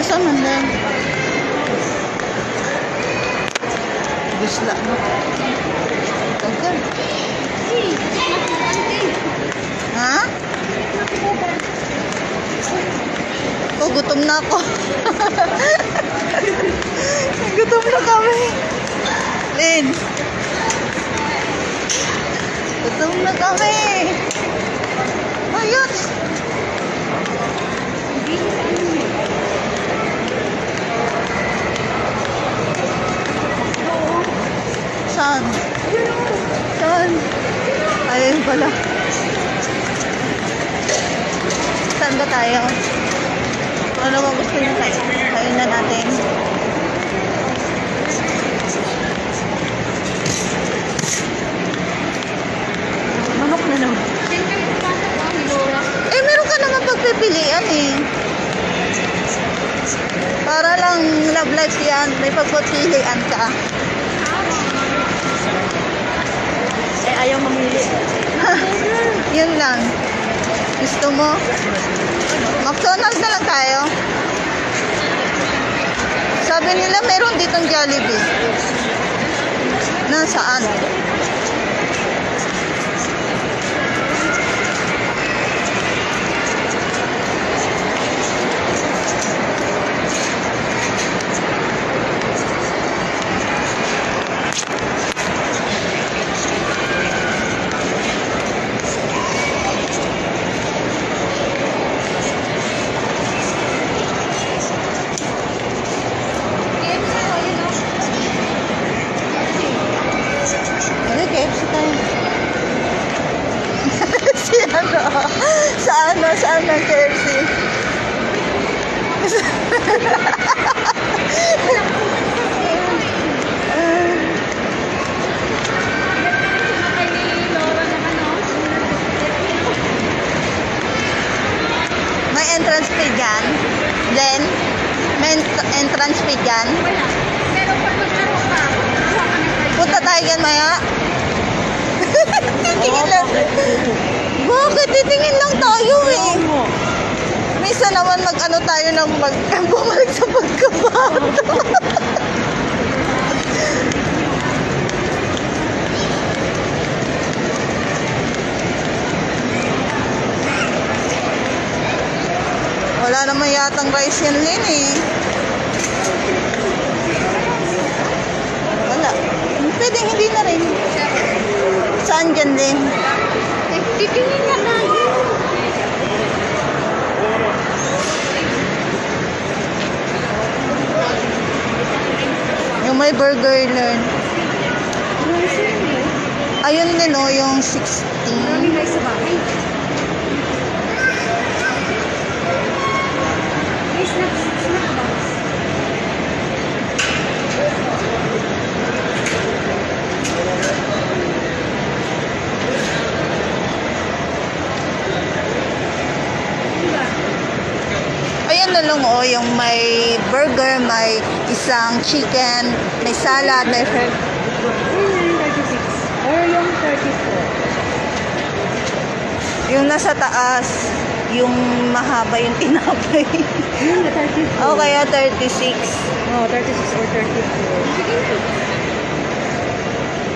Asa man lang? Bisla no? Okay. Ha? Oh, gutom na ako. Gutom na kami. Lin. Gutom na kami. Ayos. Saan? Saan? Ayun pala. Saan ba tayo? Ano ba gusto nyo tayo? Kain na natin. Manok na naman. Eh, meron ka naman pagpipilian eh. Para lang love life yan. May pagpipilian ka. Eh, ayaw mamili. Yun lang. Gusto mo? McDonald's na lang tayo. Sabi nila meron ditong Jollibee. Nasaan? Saan ang KFC? May entrance fee dyan? Then, may entrance fee dyan? Punta tayo dyan maya? Titingin lang. Bakit? Titingin lang tayo eh. Minsan naman mag-ano tayo ng bumalik sa pagkabato. Wala naman yatang rice yan, Lin eh. Wala. Pwedeng hindi na rin. Saan dyan, Lin? Titingin nga tayo. Yung may burger learn. Ayun din o, yung 16. May sa bahay. May snack box. Ayan na lang o, yung may burger, may isang chicken, may salad, may 36 or yung 34. yung nasa taas, yung mahaba yung tinapay. Yung 34. O kaya 36. Oh, 36 or 34.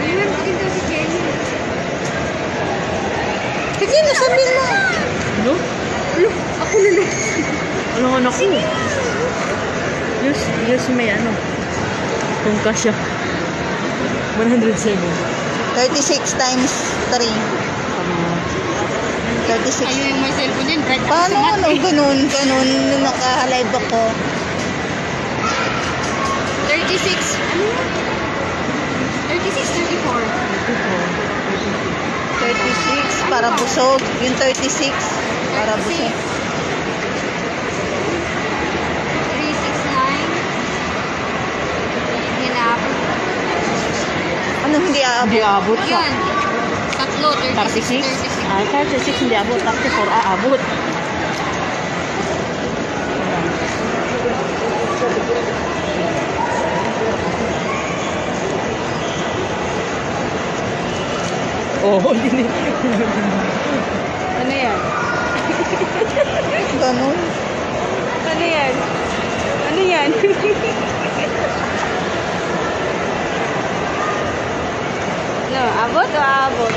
Ayun, ito si Jenny. Sige na, sabihin mo. No? Lo, ako lalo. Ano anak ko? Yes, may ano. Kung kasya. 107. 36 times 3. 36. Ayun yung may cellphone din. Paano ano? Ganun. Nung naka-live ako. 36. Ano? 36, 34. 36 para busog. Yung 36 para busog. 369. aabot. Hindi abot sa Yan. Tatlo, 36. 36. Ah, 36 hindi abot. 34 abot. Oh, hindi. Ano yan? Ganun. Ano yan? Ano yan? No, abot o abot?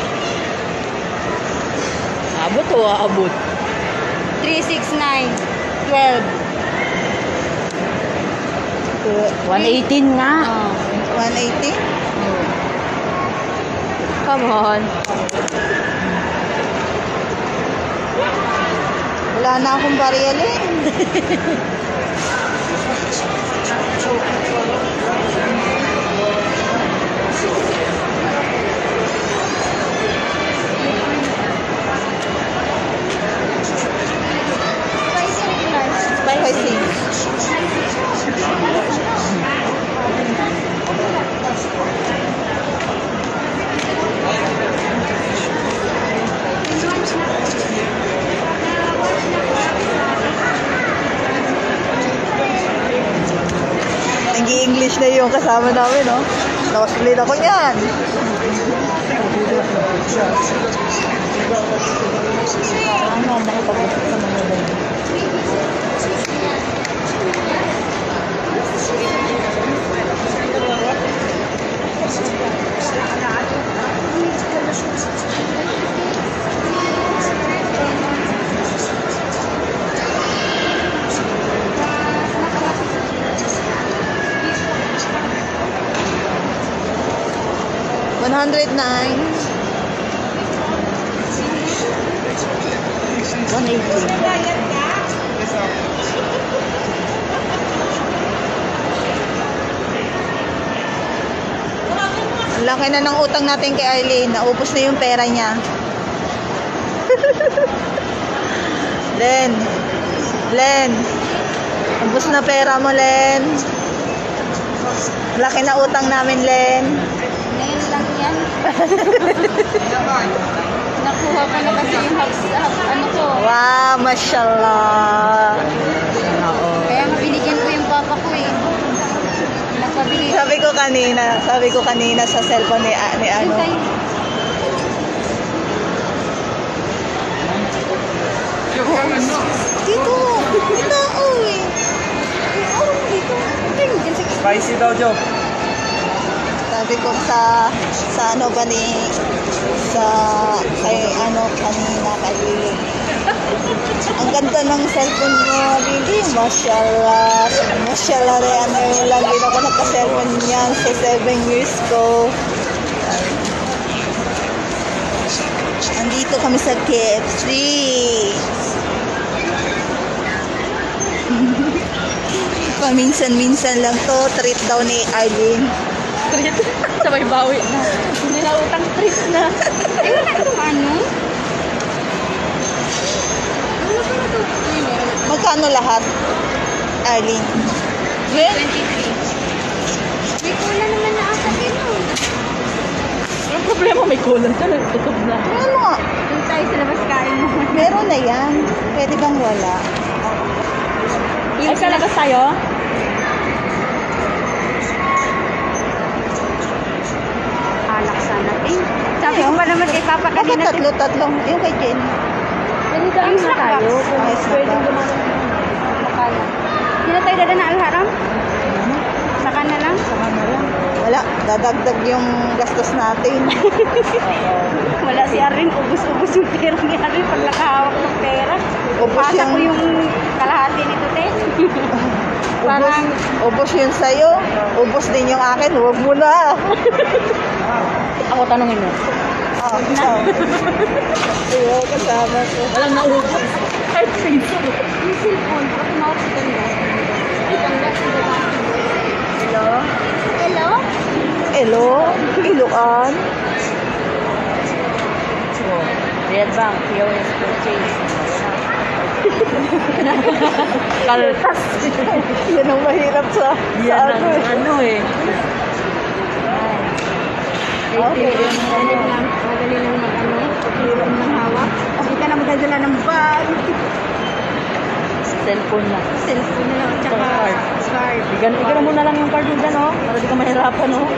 Abot o abot? 369. 12. 118 nga. Oh. 180? Come on. Wala na akong baril eh. Spicy. Nag-i-English na yung kasama namin, no? Nakasulit ako niyan. Ano, makapag-usap sa mga ganyan. $109. 180. Ang laki na ng utang natin kay Arlene. Naubos na yung pera niya. Len. Ubos na pera mo, Len. Laki na utang namin, Len. Ngayon lang yan. Nakuha ko na kasi yung ano ko. Wow, mashallah. Kaya nga binigyan ko yung papa ko eh. Nagpabili. Sabi ko kanina sa cellphone ni ano. Dito. Uy. Spicy daw, Jo. Sabi ko sa ano ba ni kay ano kanina kay Lily. Ang ganda ng cellphone mo, Lily. Mashallah. Mashallah rin. Ano lagi na ako nagka-cellphone niyan sa 7 years ko. Andito kami sa KFC. Paminsan-minsan lang to. Treat daw ni Arlene. Treat. Sabay bawi na. Hindi na utang treat na. Ay, wala itong ano? Magkano lahat, Arlene? 23. May kula naman na asa din mo. Ang problema may kulang ka lang. Tutob na. Ano nga? Doon tayo sa labas kain mo. Meron na yan. Pwede bang wala? Ay, sa labas tayo? Alak sana. Eh, sabi ko pa naman kay Papa Bakit kanina. tatlo? Yung kay Jenny. Nanigaan na tayo. Kung Ay, pwedeng snack box. dumating. Bakala. Hindi na tayo dada na Alharam? Saka na lang? Saka na lang. Wala. Dadagdag yung gastos natin. Wala si Arin. Ubus-ubus yung pera ni Arin pag nakahawak ng pera. Ubus Pasa yung- ko yung kalahati nito, te. Parang, Ubos yun sa'yo. Ubos din yung akin. Huwag mo na. Ako tanongin mo. Ayaw, kasama ko. Walang naubos. Kahit piso. yung cellphone, baka tumawag si Ganda. Ay, Ganda, si Ganda. Hello? Hello? Hello? Iluan? Red Bank, POS purchase. Kaltas. Yan ang mahirap sa Yan ano ang eh. ano eh. Okay. Madali lang mag-ano. Pagkiliwan ng hawak. Hindi ka na magdadala ng bag. Cellphone na. Cellphone na lang. Tsaka card. Igan mo na lang yung card mo dyan, oh. Para di ka mahirapan, oh.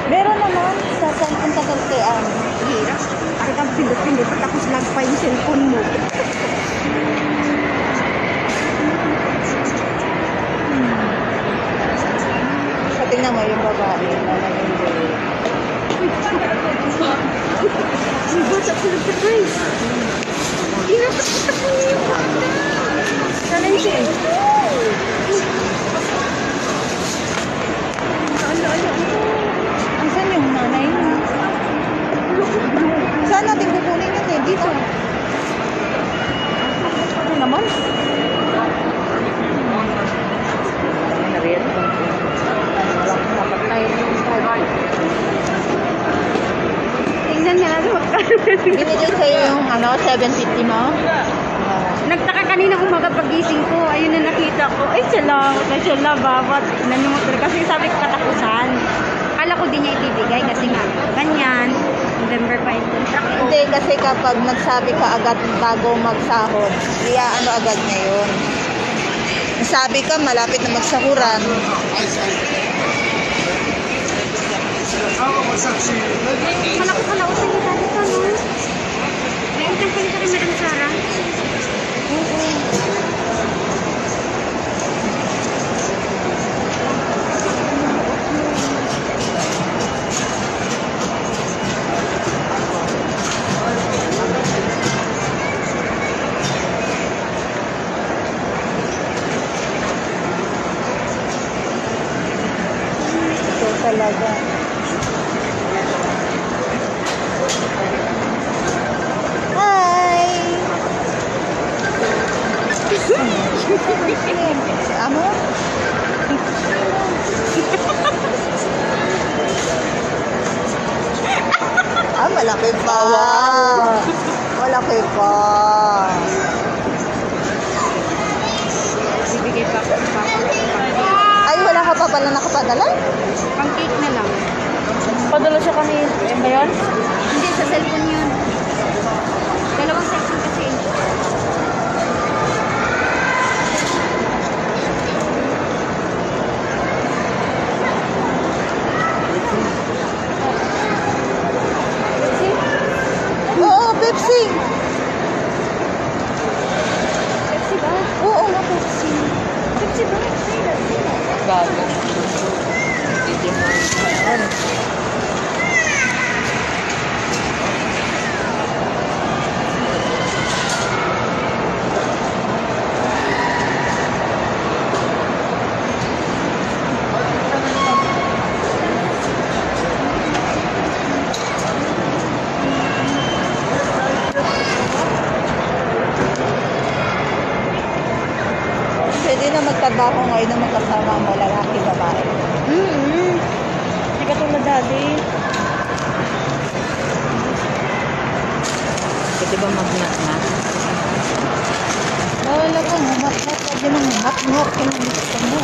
Meron naman sa cellphone sa kaltean. Hirap. Ari kang pindot-pindot. Tapos lag pa yung cellphone mo. So, tingnan mo yung babae na nag-enjoy. Bata ko lang guys. Hirap na kita ko yung bata. Sana yung siya. Asan yung nanay niya? Saan natin kukunin yun eh? Dito. Ano naman? Ano rin? Dapat tayo yung card. Tingnan nga natin magkano. Binigay sa'yo yung 750 mo? Nagtaka kanina umaga pagising ko, ayun na nakita ko. Ay, siya bawat nanumot kasi sabi ko katapusan. Akala ko din niya ibibigay kasi nga, ganyan. November pa yung contract ko. Hindi, kasi kapag nagsabi ka agad bago magsahod, ano agad niya yun. Nasabi ka, malapit na magsahuran. Malaki pala ako sa nila dito, no? Naintang ko rin Madam Sarah. Ito talaga. Hi! Si Amo? Malaki pa. Malaki pa. Bibigay pa ako sa papa. Ay, wala ka pa pala nakapadala? Pang cake na lang. Padala siya kanina. Yan ba yan? Hindi, sa cellphone yun. Dalawang section kasi. Oo, Pepsi. Pepsi ba? Oo, na Pepsi. Pepsi ba? Gago. Pwede na magtrabaho ngayon na magkasama mo, lalaki, babae. Hindi ka tulad dati. Pwede ba mag-nat-nat? Wala ko, humat-ngat. Pwede mo humat-ngat kung gusto mo.